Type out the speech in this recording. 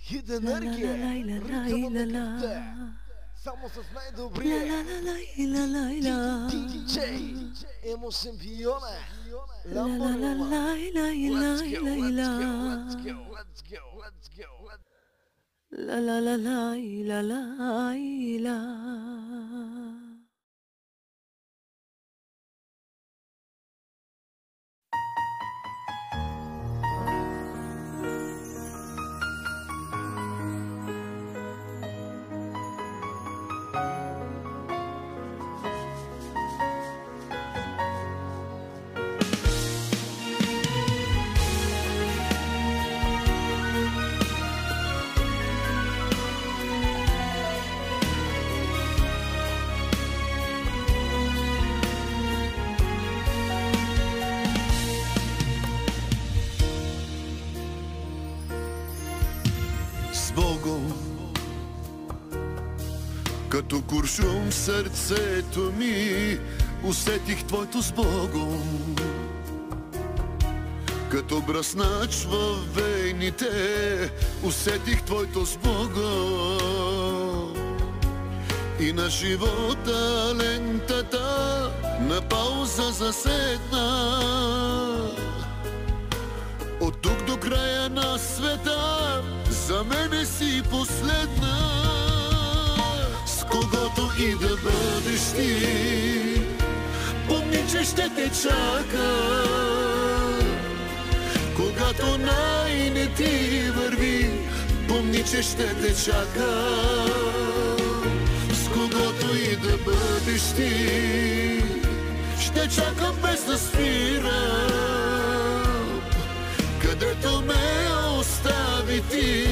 Хит енергия, ритъма на кръвта. Само с най-добрия диджей Емо Симпионе. Let's go, let's go, let's go, let's go, let's go, let's go. La la la la la la la. Като куршум в сърцето ми усетих твоето с Богом. Като бръснач във вейните усетих твоето с Богом. И на живота лентата на пауза заседна. От тук до края на света за мене си последна. Когото и да бъдеш ти, помни, че ще те чака. Когато най-не ти върви, помни, че ще те чака. С когото и да бъдеш ти, ще чакам без да спирам. Където ме остави ти,